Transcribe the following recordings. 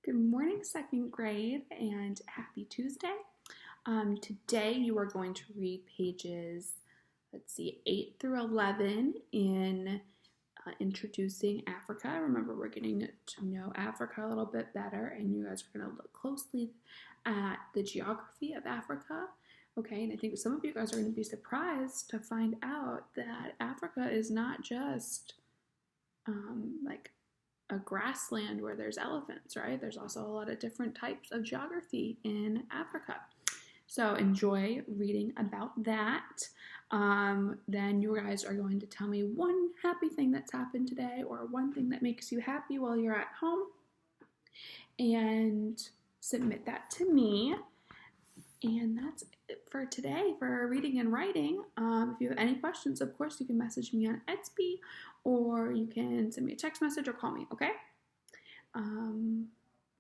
Good morning, second grade, and happy Tuesday. Today you are going to read pages, 8 through 11 in Introducing Africa. Remember, we're getting to know Africa a little bit better, and you guys are going to look closely at the geography of Africa. Okay, and I think some of you guys are going to be surprised to find out that Africa is not just like a grassland where there's elephants, right? There's also a lot of different types of geography in Africa. So enjoy reading about that. Then you guys are going to tell me one happy thing that's happened today or one thing that makes you happy while you're at home and submit that to me. And that's it for today for reading and writing. If you have any questions, of course, you can message me on Edsby or you can send me a text message or call me, okay?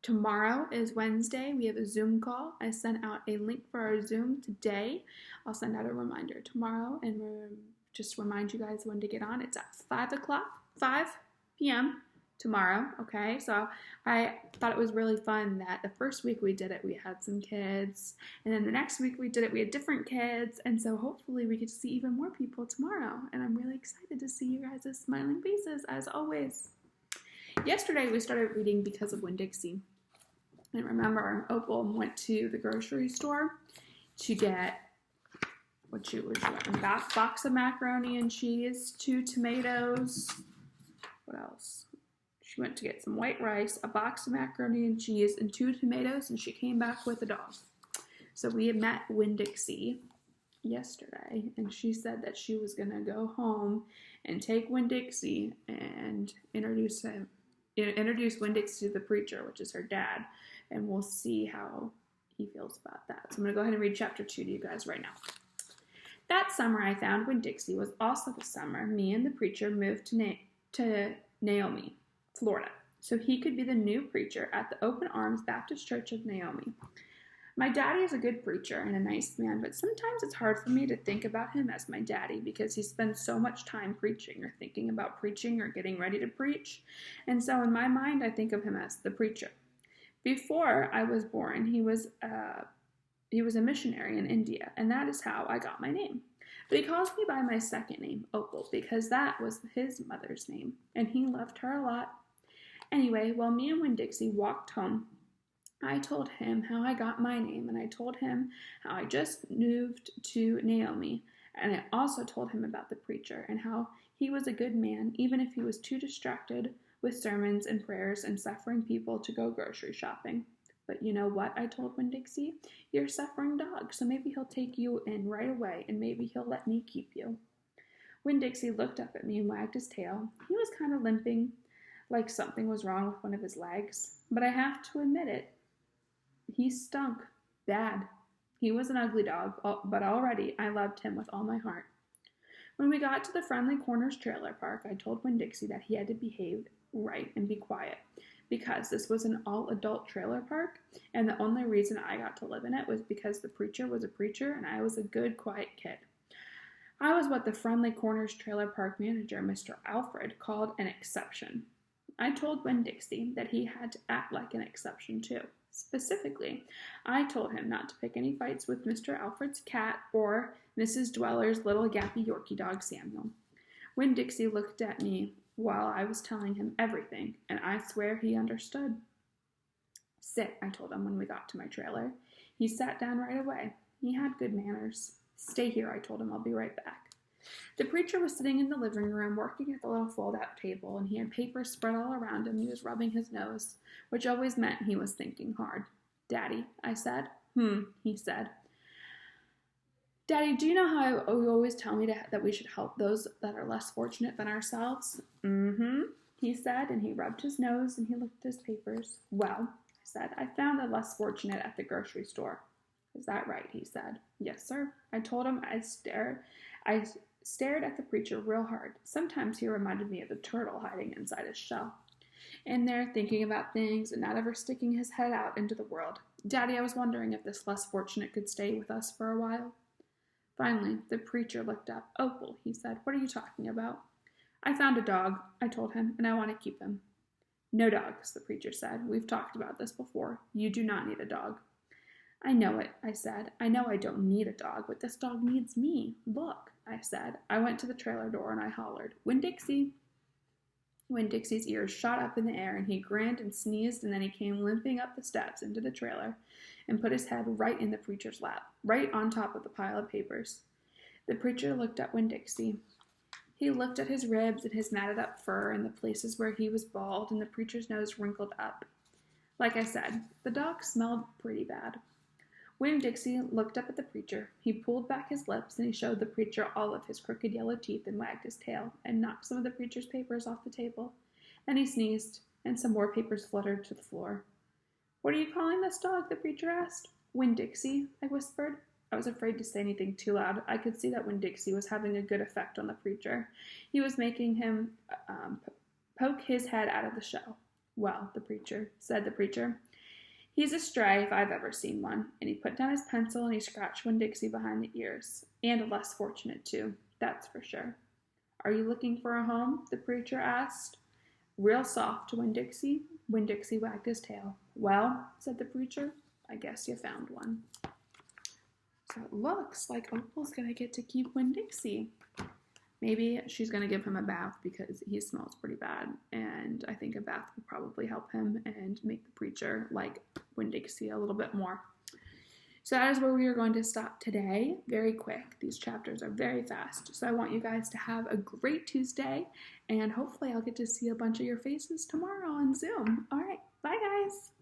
Tomorrow is Wednesday. We have a Zoom call. I sent out a link for our Zoom today. I'll send out a reminder tomorrow and just remind you guys when to get on. It's at 5 p.m. tomorrow, okay? So I thought it was really fun that the first week we did it, we had some kids, and then the next week we did it, we had different kids, and so hopefully we get to see even more people tomorrow, and I'm really excited to see you guys' smiling faces, as always. Yesterday we started reading Because of Winn-Dixie, and remember, Opal went to the grocery store to get a box of macaroni and cheese, 2 tomatoes, what else? She went to get some white rice, a box of macaroni and cheese, and 2 tomatoes, and she came back with a dog. So we had met Winn-Dixie yesterday, and she said that she was going to go home and take Winn-Dixie and introduce Winn-Dixie to the preacher, which is her dad, and we'll see how he feels about that. So I'm going to go ahead and read chapter 2 to you guys right now. That summer I found Winn-Dixie was also the summer me and the preacher moved to Naomi, Florida, so he could be the new preacher at the Open Arms Baptist Church of Naomi. My daddy is a good preacher and a nice man, but sometimes it's hard for me to think about him as my daddy because he spends so much time preaching or thinking about preaching or getting ready to preach, and so in my mind I think of him as the preacher. Before I was born, he was a missionary in India, and that is how I got my name. But he calls me by my second name, Opal, because that was his mother's name, and he loved her a lot. Anyway, while me and Winn-Dixie walked home, I told him how I got my name, and I told him how I just moved to Naomi, and I also told him about the preacher and how he was a good man, even if he was too distracted with sermons and prayers and suffering people to go grocery shopping. But you know what, I told Winn-Dixie? You're a suffering dog, so maybe he'll take you in right away, and maybe he'll let me keep you. Winn-Dixie looked up at me and wagged his tail. He was kind of limping, like something was wrong with one of his legs, but I have to admit it, he stunk bad. He was an ugly dog, but already I loved him with all my heart. When we got to the Friendly Corners trailer park, I told Winn-Dixie that he had to behave right and be quiet, because this was an all-adult trailer park, and the only reason I got to live in it was because the preacher was a preacher and I was a good, quiet kid. I was what the Friendly Corners trailer park manager, Mr. Alfred, called an exception. I told Winn-Dixie that he had to act like an exception too. Specifically, I told him not to pick any fights with Mr. Alfred's cat or Mrs. Dweller's little gappy Yorkie dog, Samuel. Winn-Dixie looked at me while I was telling him everything, and I swear he understood. Sit, I told him when we got to my trailer. He sat down right away. He had good manners. Stay here, I told him. I'll be right back. The preacher was sitting in the living room working at the little fold-out table, and he had papers spread all around him. He was rubbing his nose, which always meant he was thinking hard. Daddy, I said. He said. Daddy, do you know how you always tell me that we should help those that are less fortunate than ourselves? He said, and he rubbed his nose and he looked at his papers. Well, I said, I found the less fortunate at the grocery store. Is that right? He said. Yes, sir. I told him I stared at the preacher real hard. Sometimes he reminded me of the turtle hiding inside his shell, in there thinking about things and not ever sticking his head out into the world. Daddy, I was wondering if this less fortunate could stay with us for a while. Finally, the preacher looked up. Opal, he said, what are you talking about? I found a dog, I told him, and I want to keep him. No dogs, the preacher said. We've talked about this before. You do not need a dog. I know it, I said. I know I don't need a dog, but this dog needs me. Look, I said. I went to the trailer door and I hollered, Winn-Dixie. Winn-Dixie's ears shot up in the air and he grinned and sneezed and then he came limping up the steps into the trailer and put his head right in the preacher's lap, right on top of the pile of papers. The preacher looked at Winn-Dixie. He looked at his ribs and his matted up fur and the places where he was bald and the preacher's nose wrinkled up. Like I said, the dog smelled pretty bad. Winn-Dixie looked up at the preacher. He pulled back his lips and he showed the preacher all of his crooked yellow teeth and wagged his tail and knocked some of the preacher's papers off the table. Then he sneezed and some more papers fluttered to the floor. What are you calling this dog? The preacher asked. Winn-Dixie, I whispered. I was afraid to say anything too loud. I could see that Winn-Dixie was having a good effect on the preacher. He was making him poke his head out of the shell. Well, said the preacher. He's a stray if I've ever seen one. And he put down his pencil and he scratched Winn-Dixie behind the ears. And less fortunate, too. That's for sure. Are you looking for a home? The preacher asked. Real soft to Winn-Dixie. Winn-Dixie wagged his tail. Well, said the preacher, I guess you found one. So it looks like Opal's going to get to keep Winn-Dixie. Maybe she's going to give him a bath because he smells pretty bad. And I think a bath will probably help him and make the preacher like Winn-Dixie a little bit more. So that is where we are going to stop today. Very quick. These chapters are very fast. So I want you guys to have a great Tuesday. And hopefully I'll get to see a bunch of your faces tomorrow on Zoom. All right. Bye, guys.